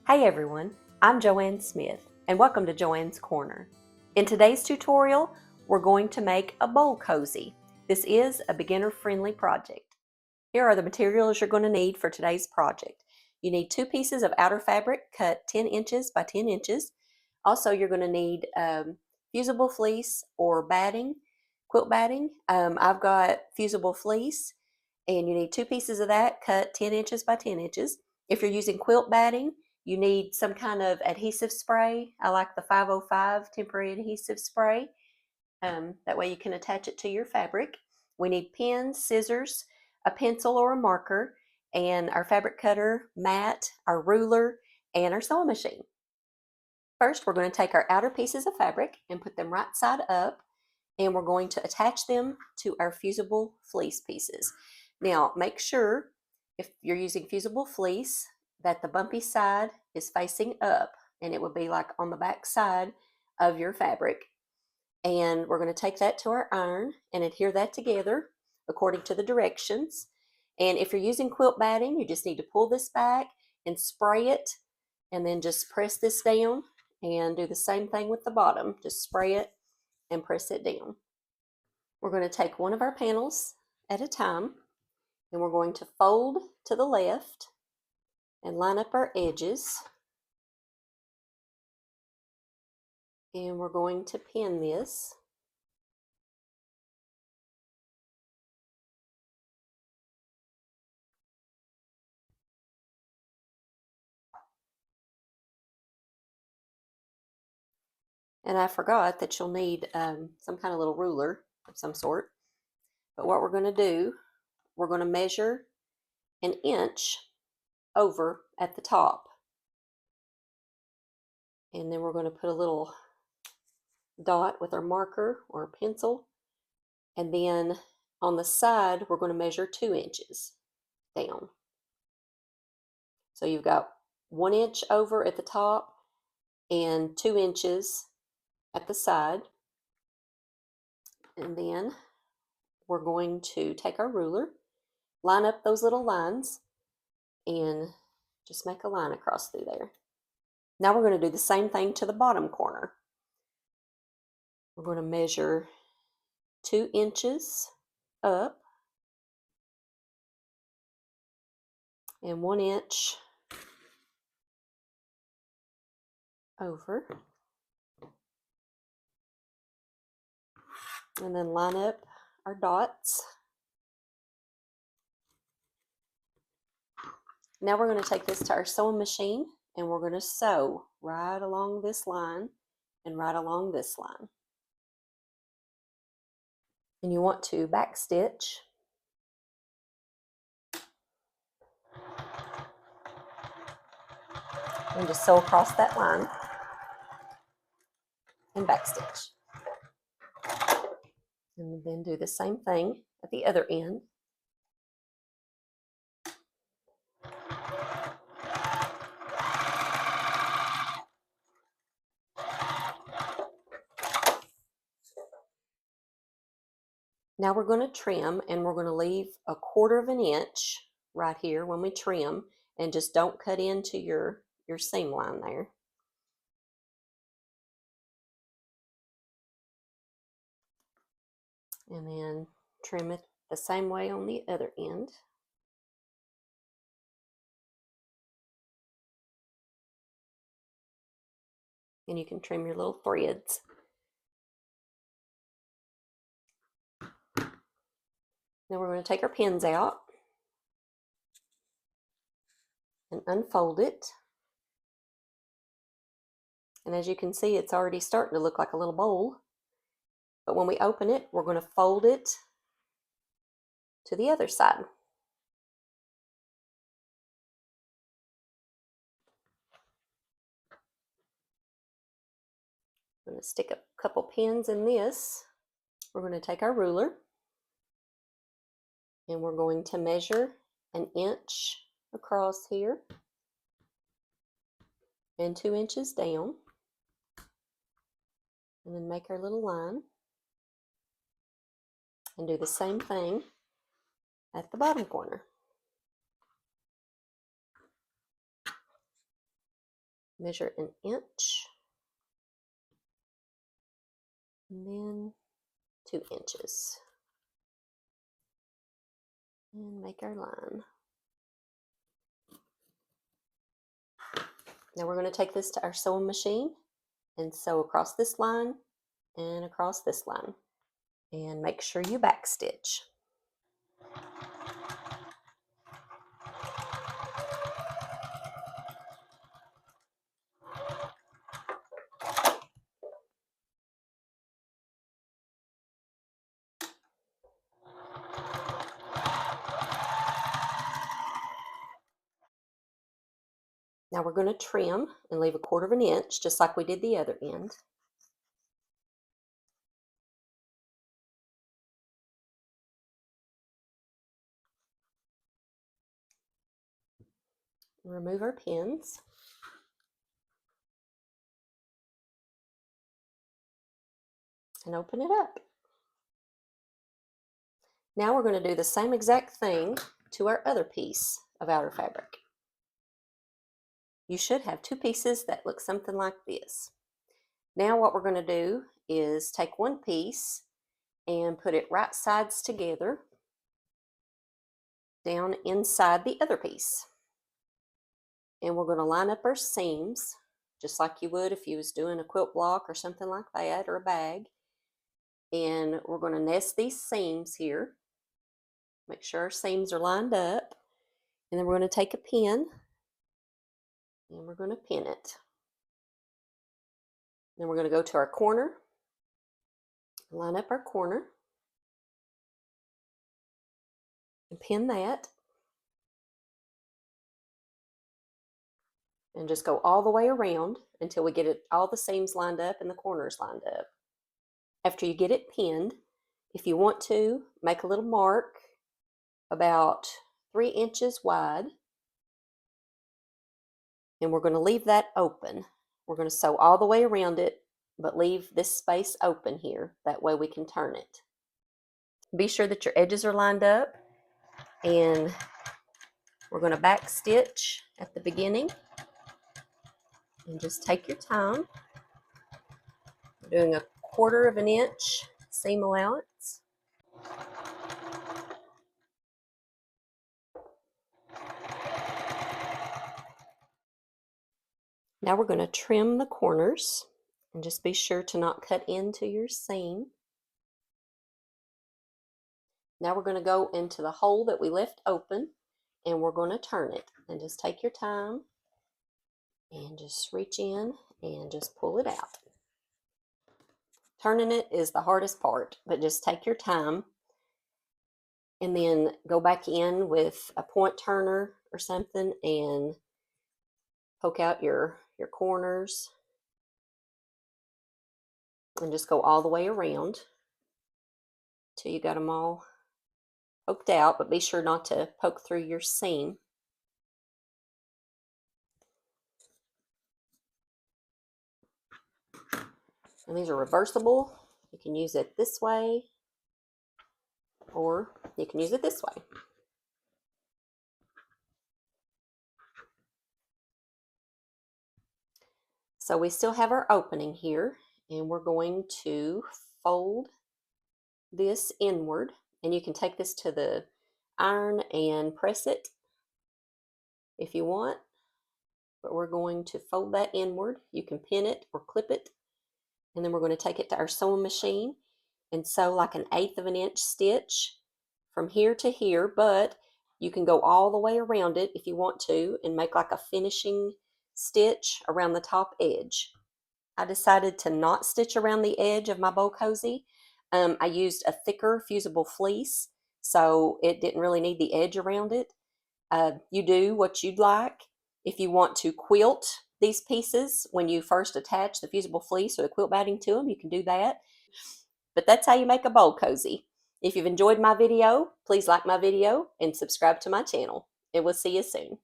Hey everyone, I'm Joanne Smith and welcome to Joanne's Corner. In today's tutorial, we're going to make a bowl cozy. This is a beginner-friendly project. Here are the materials you're going to need for today's project. You need 2 pieces of outer fabric cut 10 inches by 10 inches. Also, you're going to need fusible fleece or batting, quilt batting. I've got fusible fleece and you need 2 pieces of that cut 10 inches by 10 inches. If you're using quilt batting, you need some kind of adhesive spray. I like the 505 temporary adhesive spray. That way you can attach it to your fabric. We need pins, scissors, a pencil or a marker, and our fabric cutter, mat, our ruler, and our sewing machine. First, we're going to take our outer pieces of fabric and put them right side up, and we're going to attach them to our fusible fleece pieces. Now, make sure if you're using fusible fleece that the bumpy side is facing up, and it would be like on the back side of your fabric. And we're going to take that to our iron and adhere that together according to the directions. And if you're using quilt batting, you just need to pull this back and spray it, and then just press this down and do the same thing with the bottom. Just spray it and press it down. We're going to take one of our panels at a time, and we're going to fold to the left and line up our edges, and we're going to pin this. And I forgot that you'll need some kind of little ruler of some sort. But what we're going to do, we're going to measure an inch over at the top. And then we're going to put a little dot with our marker or a pencil. And then on the side, we're going to measure 2 inches down. So you've got 1 inch over at the top and 2 inches at the side. And then we're going to take our ruler, line up those little lines, and just make a line across through there. Now we're going to do the same thing to the bottom corner. We're going to measure 2 inches up and 1 inch over, and then line up our dots. Now we're going to take this to our sewing machine, and we're going to sew right along this line and right along this line. And you want to back stitch and just sew across that line and back stitch. And then do the same thing at the other end. Now we're going to trim, and we're going to leave 1/4 of an inch right here when we trim, and just don't cut into your seam line there. And then trim it the same way on the other end. And you can trim your little threads. Now we're going to take our pins out and unfold it. And as you can see, it's already starting to look like a little bowl. But when we open it, we're going to fold it to the other side. I'm going to stick a couple pins in this. We're going to take our ruler, and we're going to measure 1 inch across here and 2 inches down, and then make our little line and do the same thing at the bottom corner. Measure an inch, and then 2 inches, and make our line. Now we're going to take this to our sewing machine and sew across this line and across this line, and make sure you back stitch. Now we're going to trim and leave 1/4 inch, just like we did the other end. Remove our pins. And open it up. Now we're going to do the same exact thing to our other piece of outer fabric. You should have 2 pieces that look something like this. Now what we're going to do is take one piece and put it right sides together down inside the other piece. And we're going to line up our seams just like you would if you was doing a quilt block or something like that, or a bag. And we're going to nest these seams here. Make sure our seams are lined up. And then we're going to take a pin and we're going to pin it. Then we're going to go to our corner, line up our corner, and pin that. And just go all the way around until we get all the seams lined up and the corners lined up. After you get it pinned, if you want to, make a little mark about 3 inches wide. And we're going to leave that open. We're going to sew all the way around it, but leave this space open here. That way we can turn it. Be sure that your edges are lined up, and we're going to back stitch at the beginning. And just take your time. We're doing 1/4 inch seam allowance. Now we're going to trim the corners, and just be sure to not cut into your seam. Now we're going to go into the hole that we left open, and we're going to turn it. And just take your time and just reach in and just pull it out. Turning it is the hardest part, but just take your time and then go back in with a point turner or something and poke out your corners, and just go all the way around till you got them all poked out, but be sure not to poke through your seam. And these are reversible. You can use it this way, or you can use it this way. So we still have our opening here, and we're going to fold this inward. And you can take this to the iron and press it if you want, but we're going to fold that inward. You can pin it or clip it, and then we're going to take it to our sewing machine and sew like 1/8 inch stitch from here to here, but you can go all the way around it if you want to and make like a finishing stitch around the top edge. I decided to not stitch around the edge of my bowl cozy. I used a thicker fusible fleece, so it didn't really need the edge around it. You do what you'd like. If you want to quilt these pieces when you first attach the fusible fleece or the quilt batting to them, you can do that. But that's how you make a bowl cozy. If you've enjoyed my video, please like my video and subscribe to my channel. And we'll see you soon.